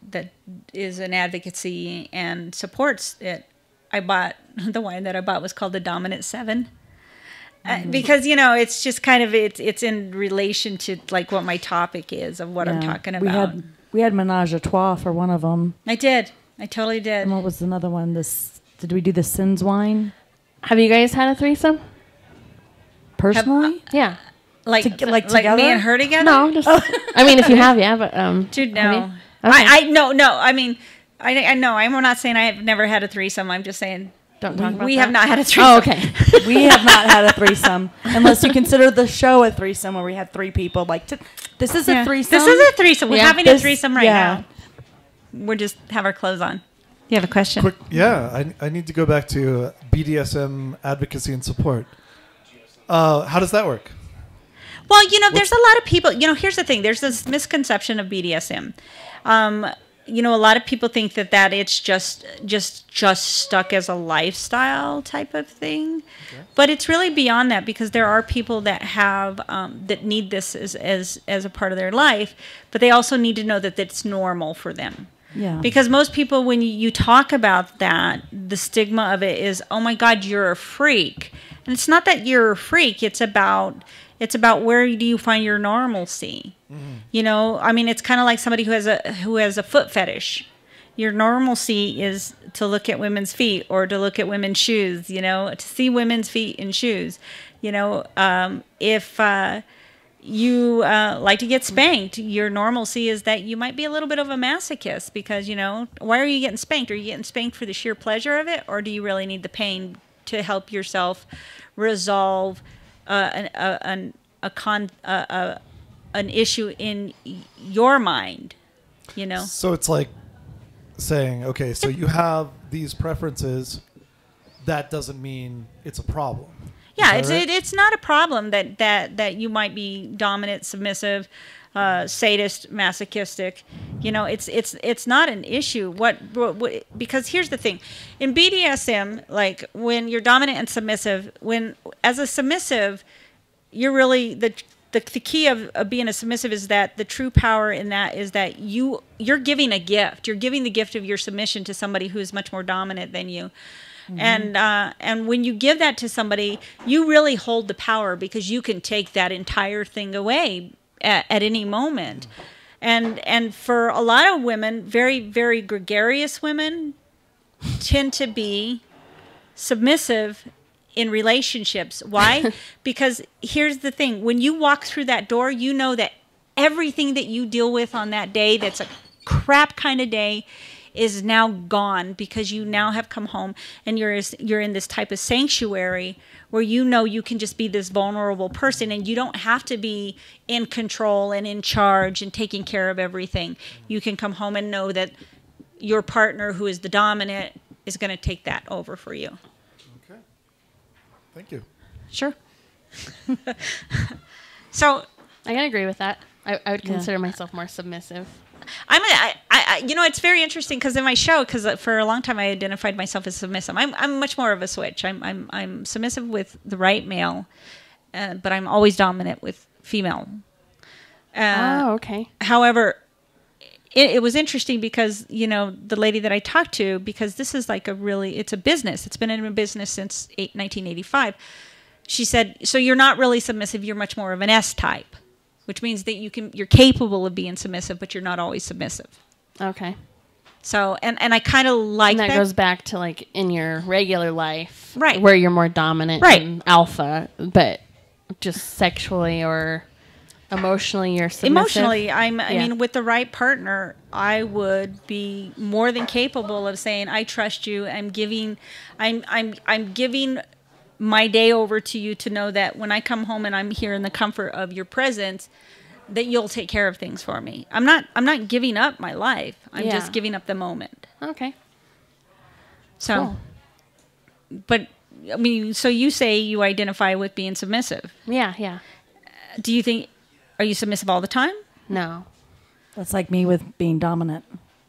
is an advocacy and supports it. The wine that I bought was called the Dominant 7. Because, it's just kind of, it's in relation to like what my topic is of what I'm talking about. We had Menage a Trois for one of them. I totally did. And what was another one? Did we do the Sins wine? Have you guys had a threesome? Personally? Yeah. Like together? me and her together? No, just. I mean, if you have, yeah, but Dude, have no. you? Okay. No. I mean, I know. I'm not saying I have never had a threesome. I'm just saying Don't talk about we that. have not had a threesome. Oh, okay. We have not had a threesome. Unless you consider the show a threesome where we had 3 people. This is a threesome? This is a threesome. We're Yeah. having a threesome right yeah. now. We're just have our clothes on. You have a question? Quick, yeah, I need to go back to BDSM advocacy and support. How does that work? Well, there's a lot of people, here's the thing. There's this misconception of BDSM. A lot of people think that it's just stuck as a lifestyle type of thing. Okay. But it's really beyond that, because there are people that have, that need this as a part of their life, but they also need to know that it's normal for them. Yeah. Because most people, when you talk about that, the stigma of it is, oh my God, you're a freak. And it's not that you're a freak. It's about where do you find your normalcy. Mm-hmm. It's kind of like somebody who has a foot fetish. Your normalcy is to look at women's feet or to look at women's shoes, to see women's feet in shoes. If you like to get spanked, your normalcy is that you might be a little bit of a masochist because, why are you getting spanked? Are you getting spanked for the sheer pleasure of it? Or do you really need the pain to help yourself resolve an issue in your mind, So it's like saying, okay, so you have these preferences. That doesn't mean it's a problem. Yeah, Is that right? it's not a problem that you might be dominant, submissive, sadist, masochistic. It's not an issue. What because here's the thing, in BDSM, like when you're dominant and submissive, as a submissive, you're really the key of being a submissive is that the true power in that is that you're giving a gift. You're giving the gift of your submission to somebody who is much more dominant than you. Mm-hmm. And when you give that to somebody, you really hold the power because you can take that entire thing away at any moment. And for a lot of women, very, very gregarious women, tend to be submissive in relationships. Why? Because here's the thing. When you walk through that door, you know that everything that you deal with on that day that's a crap kind of day is now gone, because you now have come home and you're in this type of sanctuary where you know you can just be this vulnerable person, and you don't have to be in control and in charge and taking care of everything. You can come home and know that your partner, who is the dominant, is going to take that over for you. Okay. Thank you. Sure. So I can agree with that. I would consider myself more submissive. It's very interesting because in my show, because for a long time I identified myself as submissive. I'm much more of a switch. I'm submissive with the right male, but I'm always dominant with female. Okay. However, it was interesting because, the lady that I talked to, because this is like it's a business. It's been in a business since 1985. She said, so you're not really submissive. You're much more of an S type, which means that you're capable of being submissive, but you're not always submissive. Okay. So, and I kind of like that. And that goes back to like in your regular life, right, where you're more dominant, right, and alpha, but just sexually or emotionally you're submissive. Emotionally, I mean, with the right partner, I would be more than capable of saying, "I trust you. I'm giving my day over to you to know that when I come home and I'm here in the comfort of your presence, that you'll take care of things for me. I'm not giving up my life. I'm just giving up the moment." Okay. So, cool. But I mean, so you say you identify with being submissive. Yeah. Do you think, are you submissive all the time? No. That's like me with being dominant.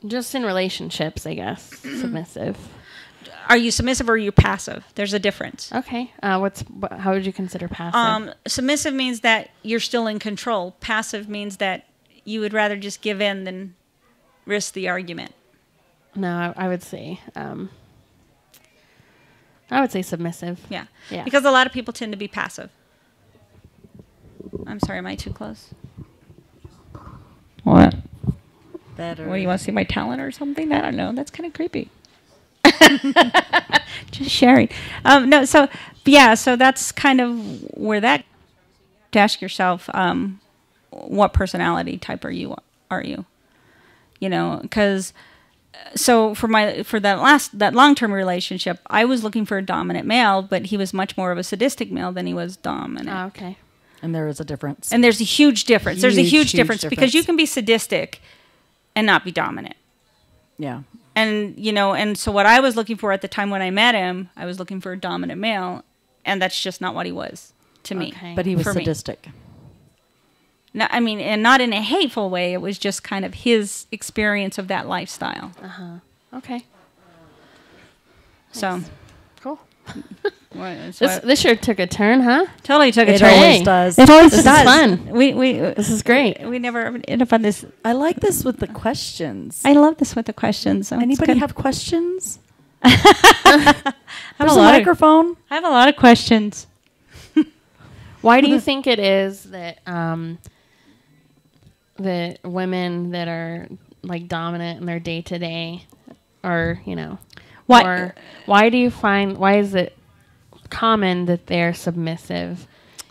Just in relationships, I guess. Submissive. Are you submissive or are you passive? There's a difference. Okay. How would you consider passive? Submissive means that you're still in control. Passive means that you would rather just give in than risk the argument. No, I would say submissive. Yeah. Yeah. Because a lot of people tend to be passive. I'm sorry, am I too close? What? Better. What, do you want to see my talent or something? I don't know. That's kind of creepy. Just sharing. So that's kind of where that, to ask yourself, what personality type are you? Because so for that long-term relationship, I was looking for a dominant male, but he was much more of a sadistic male than he was dominant. Oh, okay. And there is a difference. And there's a huge difference. There's a huge difference because difference. you can be sadistic and not be dominant. Yeah. And so what I was looking for at the time when I met him, I was looking for a dominant male, and that's just not what he was to me. Okay. But he was for me. sadistic. No, I mean, and not in a hateful way. It was just kind of his experience of that lifestyle. Okay. So, cool. so This sure took a turn, huh? totally took a It turn. always does. It always This is does. fun. This is great. We never end up on this. I like this with the questions. I love this with the questions. So Anybody have questions? I have There's a a lot microphone. I have a lot of questions. Why do you think it is that the women that are like dominant in their day to day are, why do you find, why is it common that they're submissive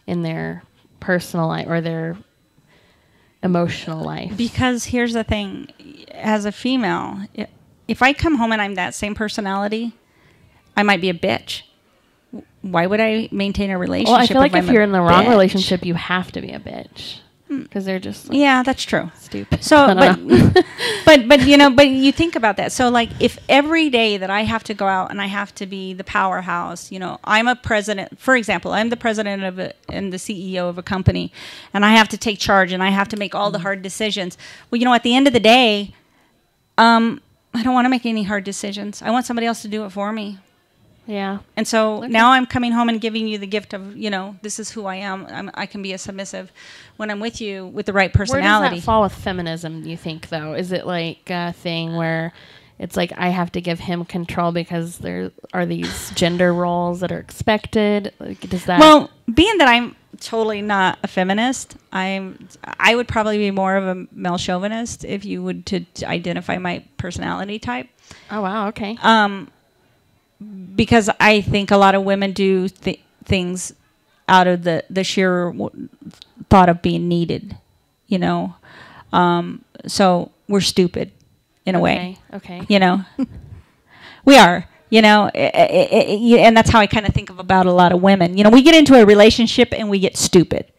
in their personal life or their emotional life? Because here's the thing, as a female, if I come home and I'm that same personality, I might be a bitch. Why would I maintain a relationship? Well, I feel like if you're in the wrong bitch? relationship, you have to be a bitch because they're just like, yeah, that's true. stupid. So, I don't know. but you think about that. So, like, if every day that I have to go out and I have to be the powerhouse, I'm a president. For example, I'm the president and the CEO of a company, and I have to take charge and I have to make all the hard decisions. Well, at the end of the day, I don't want to make any hard decisions. I want somebody else to do it for me. Yeah. And so now I'm coming home and giving you the gift of, this is who I am. I can be a submissive when I'm with you with the right personality. Where does that fall with feminism, you think, though? Is it like a thing where it's like I have to give him control because there are these gender roles that are expected? Like, does that... Well, being that I'm totally not a feminist, I would probably be more of a male chauvinist if you would to identify my personality type. Oh, wow. Okay. because I think a lot of women do things out of the sheer thought of being needed, you know. So we're stupid in a way. Okay. You know, we are. You know, and that's how I kind of think about a lot of women. You know, we get into a relationship and we get stupid.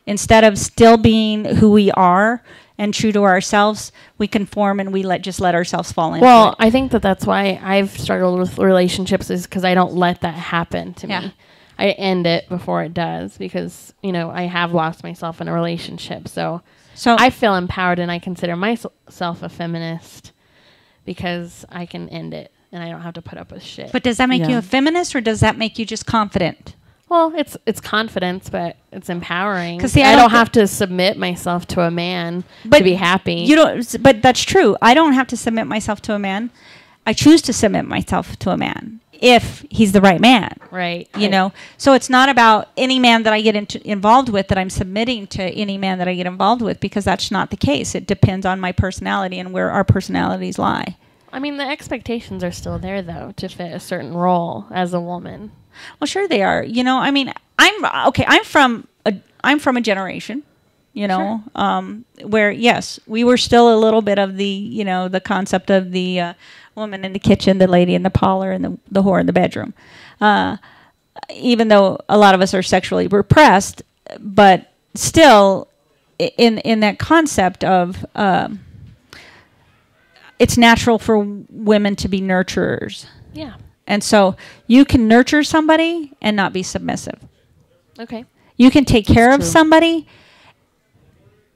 Instead of still being who we are and true to ourselves, we conform and we just let ourselves fall into Well, it. I think that's why I've struggled with relationships, is because I don't let that happen to me. I end it before it does, because, you know, I have lost myself in a relationship. So I feel empowered, and I consider myself a feminist because I can end it and I don't have to put up with shit. But does that make you a feminist, or does that make you just confident? Well, it's confidence, but it's empowering. 'Cause see, I don't have to submit myself to a man to be happy. You don't. But that's true. I don't have to submit myself to a man. I choose to submit myself to a man if he's the right man. Right. You know. So it's not about any man that I get involved with that I'm submitting to any man that I get involved with, because that's not the case. It depends on my personality and where our personalities lie. I mean, the expectations are still there, though, to fit a certain role as a woman. Well, sure they are. You know, I mean, I'm from a generation, you know, where yes, we were still a little bit of the, you know, the concept of the woman in the kitchen, the lady in the parlor, and the whore in the bedroom. Even though a lot of us are sexually repressed, but still, in that concept of it's natural for women to be nurturers. Yeah. And so you can nurture somebody and not be submissive. Okay. You can take care of somebody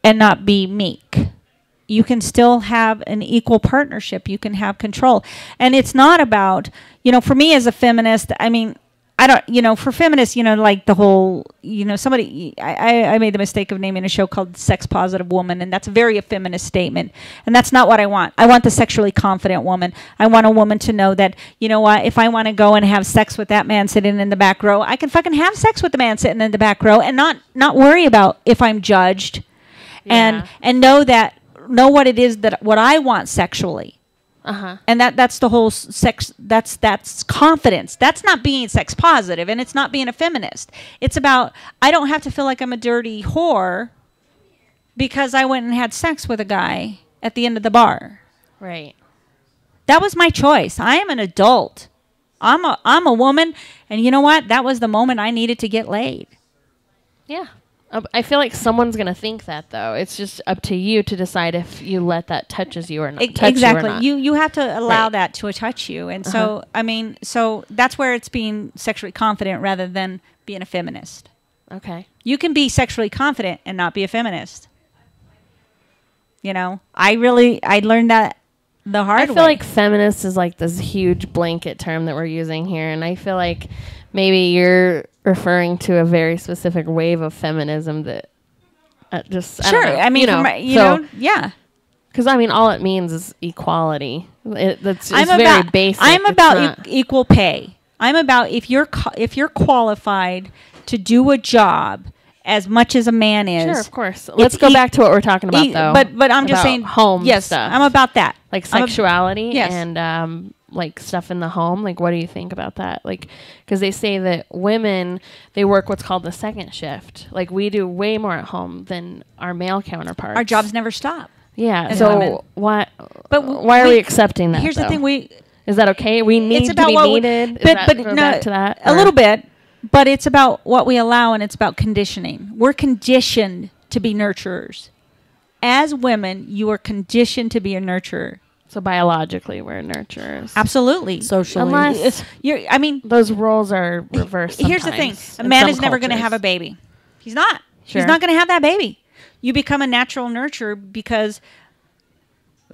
and not be meek. You can still have an equal partnership. You can have control. And it's not about, you know, for me as a feminist, I mean, I don't, you know, for feminists, you know, like the whole, you know, I made the mistake of naming a show called Sex Positive Woman, and that's very a feminist statement. And that's not what I want. I want the sexually confident woman. I want a woman to know that, you know what, if I want to go and have sex with that man sitting in the back row, I can fucking have sex with the man sitting in the back row and not worry about if I'm judged. Yeah. And know what it is what I want sexually. Uh-huh. And that's the whole sex. That's confidence. That's not being sex positive, and it's not being a feminist. It's about, I don't have to feel like I'm a dirty whore because I went and had sex with a guy at the end of the bar. Right. That was my choice. I am an adult. I'm a woman, and you know what? That was the moment I needed to get laid. Yeah. I feel like someone's going to think that, though. It's just up to you to decide if you let that touches you or not. Exactly. You have to allow that to touch you. And so, I mean, so that's where it's being sexually confident rather than being a feminist. Okay. You can be sexually confident and not be a feminist. You know, I learned that the hard way. I feel like feminist is like this huge blanket term that we're using here. And I feel like maybe you're referring to a very specific wave of feminism that just sure. I mean, you know, yeah. Because I mean, all it means is equality. It's very basic. I'm about equal pay. I'm about if you're qualified to do a job as much as a man is. Sure, of course. Let's go back to what we're talking about, though. But I'm just saying, home yes, stuff. I'm about that, like sexuality yes. and like stuff in the home. Like, what do you think about that? Like, because they say that women, they work what's called the second shift. Like, we do way more at home than our male counterparts. Our jobs never stop. Yeah. as So women. why are we accepting that? Here's the thing: is that okay? We need to be needed. But go no, back to that a little bit. But it's about what we allow, and it's about conditioning. We're conditioned to be nurturers. As women, you are conditioned to be a nurturer. So biologically, we're nurturers. Absolutely. Socially. Unless those roles are reversed. Here's the thing. A man is never going to have a baby. He's not. Sure. He's not going to have that baby. You become a natural nurturer because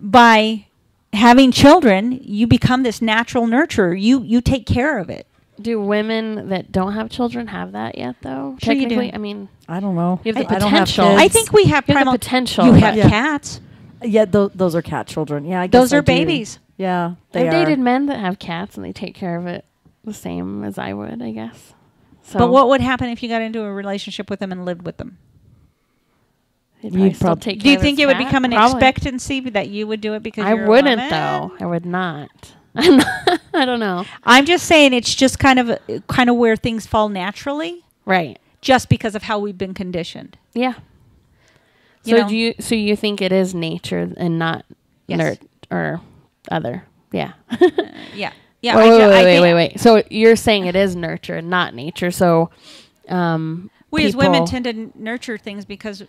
by having children, you become this natural nurturer. You take care of it. Do women that don't have children have that yet, though? Sure you do. Technically, I mean, I don't know. you have the I don't have potential. kids. I think we have You have the primal potential. You have Yeah. cats. Yeah, those are cat children. Yeah, I guess Those I are do. babies. Yeah, they I've are. dated men that have cats and they take care of it the same as I would, I guess. So But what would happen if you got into a relationship with them and lived with them? he'd You'd probably still prob- take Do you care of think his it would cat? become an Probably. expectancy that you would do it because I you're wouldn't, a woman? though. I would not. I don't know. I'm just saying it's just kind of where things fall naturally, Right. just because of how we've been conditioned. Yeah. You So know? you think it is nature and not Yes. nerd or other? Yeah. Yeah. Yeah. Wait. So you're saying it is nurture and not nature. So We as women tend to nurture things because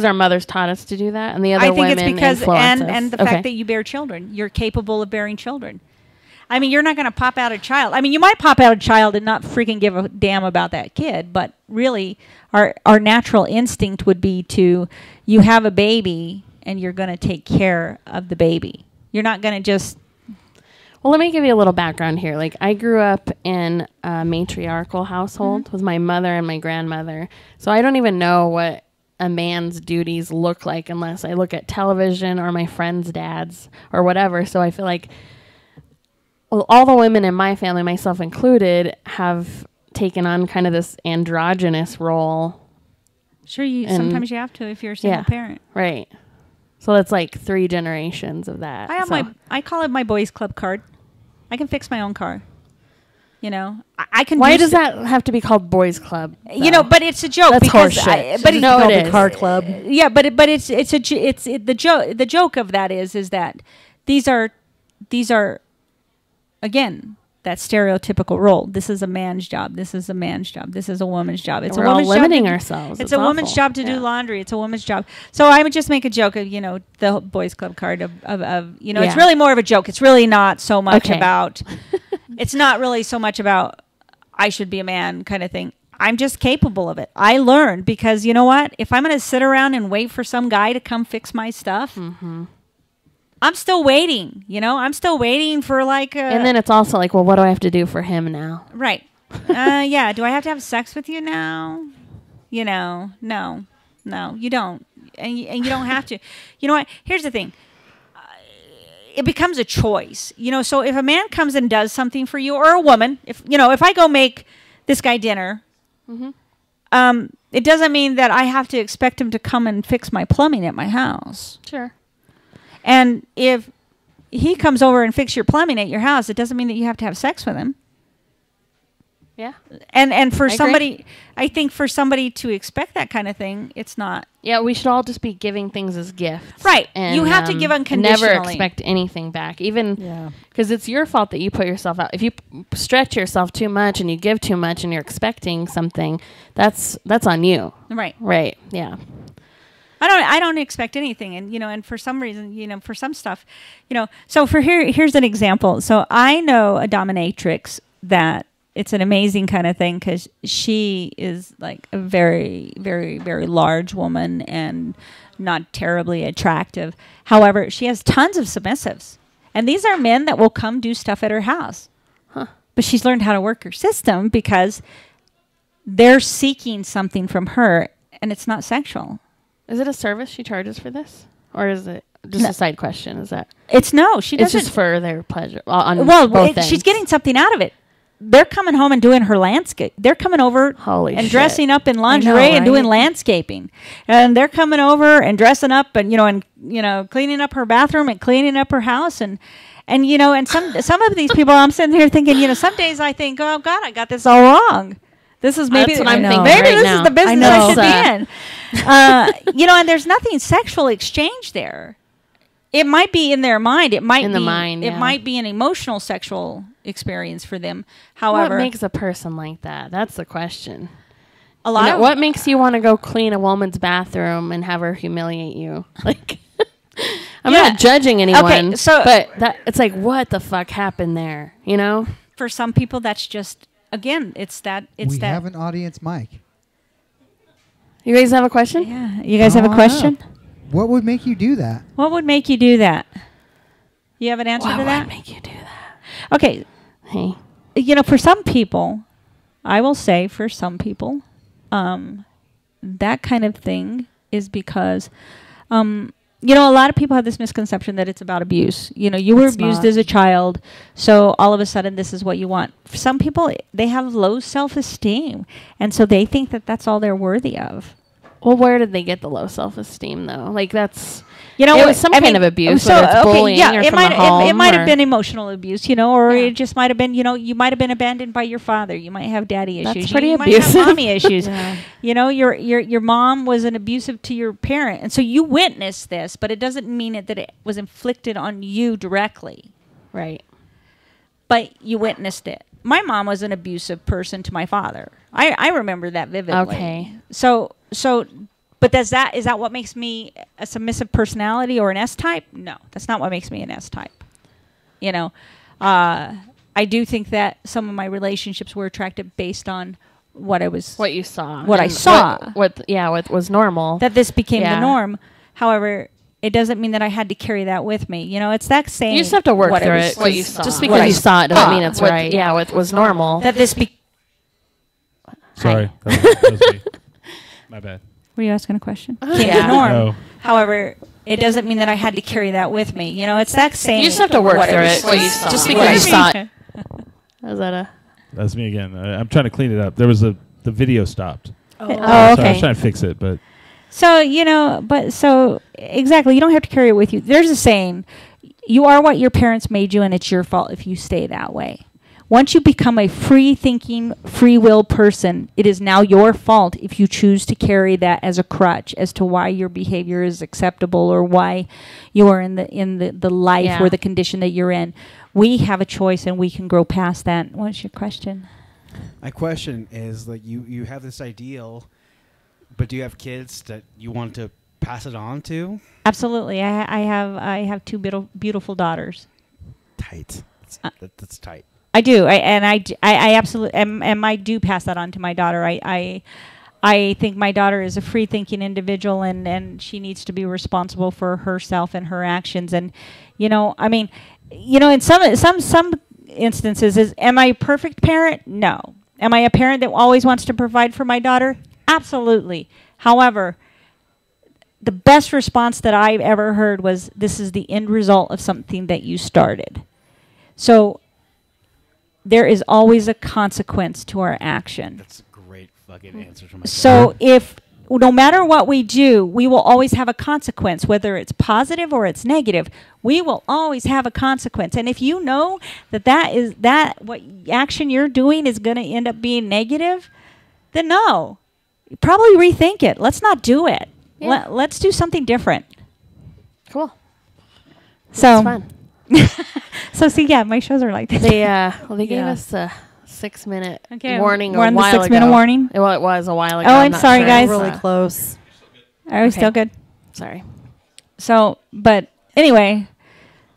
our mothers taught us to do that, and the other I think women it's because influence us. and the fact that you bear children, you're capable of bearing children. I mean, you're not going to pop out a child. I mean, you might pop out a child and not freaking give a damn about that kid, but really, our natural instinct would be you have a baby and you're going to take care of the baby. You're not going to just. Well, let me give you a little background here. Like, I grew up in a matriarchal household with my mother and my grandmother, so I don't even know what a man's duties look like unless I look at television or my friends' dads or whatever. So I feel like. Well, all the women in my family, myself included, have taken on kind of this androgynous role. Sure, sometimes you have to if you're a single parent. Right. So that's like 3 generations of that. I call it my boys club card. I can fix my own car. You know, I can. Why does that have to be called boys club? You know, but it's a joke. That's because horseshit. But it's No, called it the is. car club. Yeah, but the joke. The joke of that is that these are again, that stereotypical role. This is a man's job. This is a man's job. This is a woman's job. It's We're a all woman's limiting job ourselves. It's a woman's awful. job to do laundry. It's a woman's job. So I would just make a joke of, the boys club card of it's really more of a joke. It's really not so much about, it's not really so much about I should be a man kind of thing. I'm just capable of it. I learned because you know what? If I'm going to sit around and wait for some guy to come fix my stuff, I'm still waiting, I'm still waiting for and then it's also like, well, what do I have to do for him now? Right. Yeah. Do I have to have sex with you now? No, you don't. And you don't have to. You know what? Here's the thing. It becomes a choice, so if a man comes and does something for you or a woman, if I go make this guy dinner, it doesn't mean that I have to expect him to come and fix my plumbing at my house. Sure. And if he comes over and fix your plumbing at your house, it doesn't mean that you have to have sex with him. Yeah. And for I somebody, agree. I think for somebody to expect that kind of thing, it's not. Yeah, we should all just be giving things as gifts. Right. And, You have to give unconditionally. Never expect anything back. Even because it's your fault that you put yourself out. If you stretch yourself too much and you give too much and you're expecting something, that's on you. Right. Right. Yeah. I don't expect anything, and for some reason, for some stuff, So here's an example. So I know a dominatrix that it's an amazing kind of thing because she is like a very, very, very large woman and not terribly attractive. However, she has tons of submissives, and these are men that will come do stuff at her house. But she's learned how to work her system because they're seeking something from her, and it's not sexual. Is it a service she charges for this, or is it just a side question? Is that She it's doesn't. just for their pleasure? Both She's getting something out of it. They're coming home and doing her landscape. They're coming over Holy and shit. dressing up in lingerie and doing landscaping, and they're coming over and dressing up and cleaning up her bathroom and cleaning up her house and some of these people I'm sitting here thinking some days I think, oh God, I got this all wrong. This is maybe That's what I'm thinking maybe right this now. is the business I should be in. So- And there's nothing sexual exchange there. It might be in their mind. It might In be the mind, It yeah. might be an emotional sexual experience for them. What However, makes a person like that? That's the question. a lot of What makes you want to go clean a woman's bathroom and have her humiliate you? Like, I'm Yeah. not judging anyone. Okay, so- but it's like, what the fuck happened there? for some people that's just again it's that we have an audience mic. You guys have a question? yeah. You guys have a Come on question? up. What would make you do that? What would make you do that? You have an answer What to would that? make you do that? Okay, Hey, for some people, I will say for some people, that kind of thing is because, a lot of people have this misconception that it's about abuse. You were It's abused not. as a child, so all of a sudden this is what you want. For some people, they have low self-esteem, and so they think that that's all they're worthy of. Well, where did they get the low self-esteem though? Like that's You know, it was some kind of abuse, whether it's bullying or it from might the home. it might or- have been emotional abuse, or Yeah. it just might have been, you might have been abandoned by your father. You might have daddy That's issues. pretty you might have abusive. mommy issues. Yeah. Your mom was an abusive to your parent, and so you witnessed this, but it doesn't mean that it was inflicted on you directly. Right. But you witnessed it. My mom was an abusive person to my father. I remember that vividly. Okay. So, but is that what makes me a submissive personality or an S type? No, that's not what makes me an S type. I do think that some of my relationships were attractive based on what I was, What you saw. What I and saw. What was normal. that this became the Yeah. norm. However, it doesn't mean that I had to carry that with me. It's that same. You just have to work what I through was- it. what you Just saw. because What I you saw it doesn't mean it's what- right. Yeah, what was normal. That this Sorry. That was me. My bad. Were you asking a question? Yeah. Became the norm. No. However, it doesn't mean that I had to carry that with me. It's that same. You just have to work what I through was- it. What you saw. Just what because I you saw saw. it. Was that a? That's me again. I'm trying to clean it up. There was the video stopped. Oh, So I was okay. trying to fix it, but So, exactly, you don't have to carry it with you. There's a saying, you are what your parents made you, and it's your fault if you stay that way. Once you become a free-thinking, free-will person, it is now your fault if you choose to carry that as a crutch as to why your behavior is acceptable or why you are in the life Yeah. or the condition that you're in. We have a choice, and we can grow past that. What's your question? My question is, like, you have this ideal, but do you have kids that you want to pass it on to? Absolutely. I have two beautiful daughters. Tight. That's tight. I do, I absolutely, and I do pass that on to my daughter. I think my daughter is a free-thinking individual, and she needs to be responsible for herself and her actions. And in some instances, am I a perfect parent? No. Am I a parent that always wants to provide for my daughter? Absolutely. However, the best response that I've ever heard was, "This is the end result of something that you started." So there is always a consequence to our action. That's a great fucking answer to my So no matter what we do, we will always have a consequence, whether it's positive or it's negative. We will always have a consequence. And if you know that what action you're doing is going to end up being negative, then no. Probably rethink it. Let's not do it. Yeah. Let's do something different. Cool. So It's fun. my shows are like this. They gave Yeah. us a 6-minute Okay, warning we're a on the while 6-minute ago. warning? Well, it was a while ago. Oh, I'm not sorry, sure. guys. Really close. Are we Okay. still good? Sorry. So, but anyway,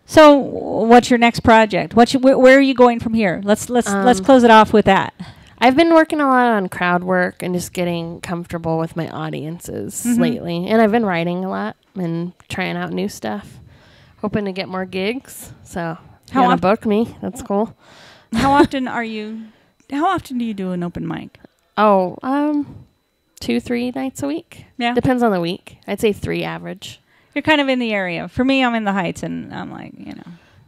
so what's your next project? Where are you going from here? Let's close it off with that. I've been working a lot on crowd work and just getting comfortable with my audiences lately. And I've been writing a lot and trying out new stuff. Hoping to get more gigs. So if you How want to oft- book me, that's cool. How often do you do an open mic? Oh, 2-3 nights a week. Yeah. Depends on the week. I'd say 3 average. You're kind of in the area. For me, I'm in the Heights, and I'm like,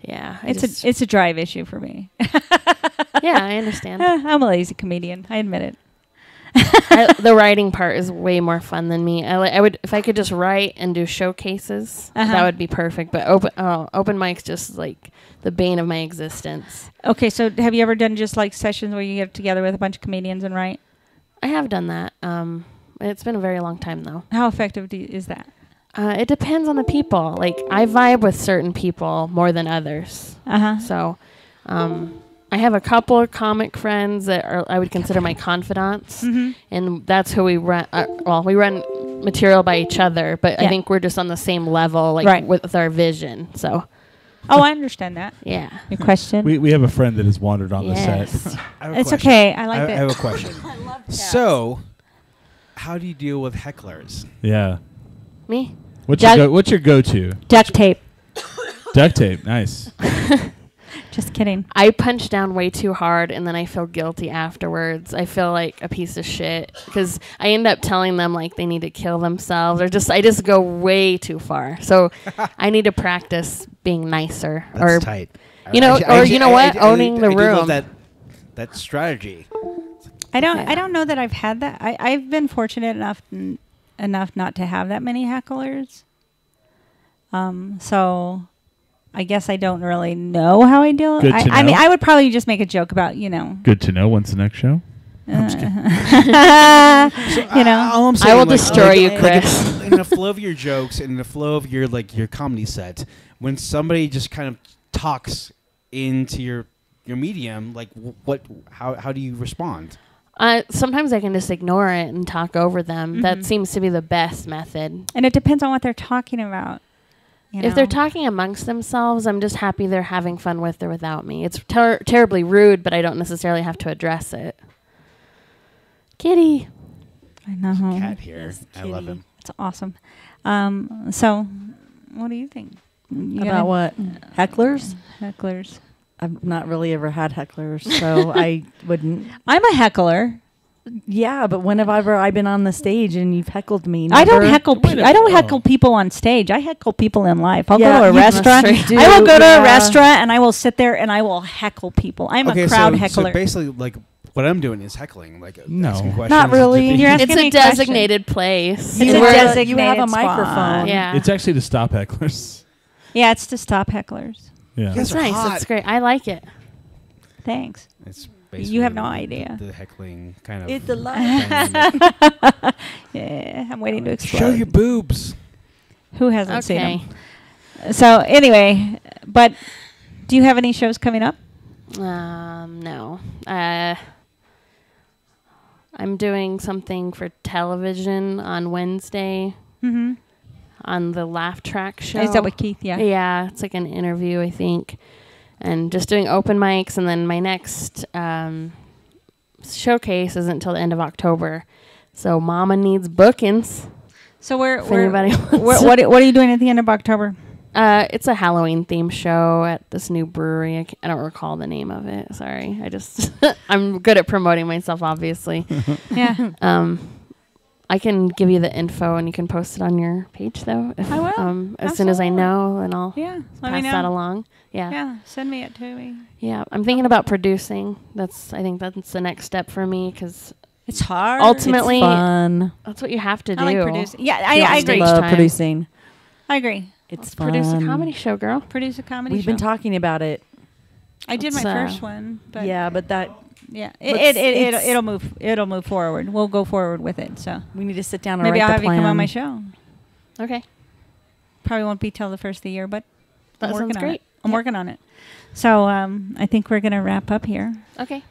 Yeah. it's a drive issue for me. yeah, I understand. I'm a lazy comedian. I admit it. The writing part is way more fun than me. I would if I could just write and do showcases, that would be perfect. But open mics just like the bane of my existence. Okay, so have you ever done just like sessions where you get together with a bunch of comedians and write? I have done that. It's been a very long time though. How effective is that? It depends on the people. Like I vibe with certain people more than others. So, I have a couple of comic friends that I would consider my confidants, and that's who we run. We run material by each other, but I think we're just on the same level, like with our vision. So, Oh, I understand that. yeah. Your question? we have a friend that has wandered on the set. Yes. I have a It's question. okay. I like I that. have a question. So, how do you deal with hecklers? Yeah. Me? What's your go-to? Duct tape. Duct tape. Nice. Just kidding. I punch down way too hard, and then I feel guilty afterwards. I feel like a piece of shit because I end up telling them like they need to kill themselves, or I just go way too far. So I need to practice being nicer, That's or tight. you know, owning the I do room. love that strategy. I don't know that I've had that. I've been fortunate enough enough not to have that many hecklers. So I guess I don't really know how I deal. Good to I mean, know. I would probably just make a joke about, you know. Good to know. When's the next show? You know. All I'm I saying, will destroy you, Chris. in the flow of your jokes, in the flow of your your comedy set, when somebody just kind of talks into your medium, like how do you respond? Sometimes I can just ignore it and talk over them. That seems to be the best method. And it depends on what they're talking about. You If they're know? talking amongst themselves, I'm just happy they're having fun with or without me. It's terribly rude, but I don't necessarily have to address it. Kitty. I know. Cat here, I love him. It's awesome. So, what do you think? You got About what? Hecklers? hecklers? I've not really ever had hecklers, so I wouldn't. I'm a heckler. Yeah, but when have I been on the stage and you've heckled me? I don't Never? heckle. Wait a- I don't oh. heckle people on stage. I heckle people in life. I'll Yeah, go to a you must restaurant. do, I will go to yeah. a restaurant and I will sit there and I will heckle people. I'm a crowd so heckler. basically, like what I'm doing is heckling, like No. asking questions. Not really. You're asking It's me a a question. designated place. It's You a were- designated You have a spot. microphone. Yeah. It's actually to stop hecklers. Yeah, it's to stop hecklers. Yeah. Yes. It's are nice. hot. It's great. I like it. Thanks. It's You have no basically idea. the heckling kind of. It's a lie. dynamic. Yeah, I'm waiting to explode. Show your boobs. Who hasn't seen Okay. them? So anyway, but do you have any shows coming up? No. I'm doing something for television on Wednesday Mm-hmm. on the Laugh Track show. Is that with Keith? Yeah. Yeah, it's like an interview, I think. And just doing open mics. And then my next showcase isn't until the end of October. So Mama needs bookings. So we're If anybody wants what are you doing at the end of October? It's a Halloween themed show at this new brewery. I don't recall the name of it. Sorry. I just, I'm good at promoting myself, obviously. Yeah. I can give you the info and you can post it on your page, though. If, I will. as soon as I Absolutely. know, then I'll Yeah. Let me pass know. that along. Yeah. Yeah. Send me it to me. Yeah. I'm thinking about producing. I think that's the next step for me because It's hard. ultimately It's fun. that's what you have to do. I like producing. Yeah, If you want I stage agree. Love time. producing. I agree. It's fun. Produce a comedy show, girl. Produce a comedy We've show. been talking about it. I did my It's, first one, but Yeah, but that yeah, Let's- it'll move forward. We'll go forward with it. So we need to sit down and maybe write I'll the have plan. you come on my show. Okay. Probably won't be till the first of the year, but That I'm working sounds on great. it. I'm Yeah. working on it. So I think we're gonna wrap up here. Okay.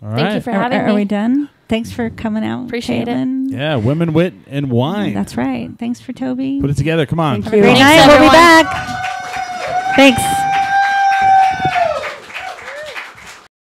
All Thank you right. for having are me. we done? Thanks for coming out. Appreciate it. Caitlin. Yeah, women, wit, and wine. That's right. Thanks for Toby. Put it together. Come on. Thank Have a you. great Thanks, night. We'll be everyone. back. Thanks.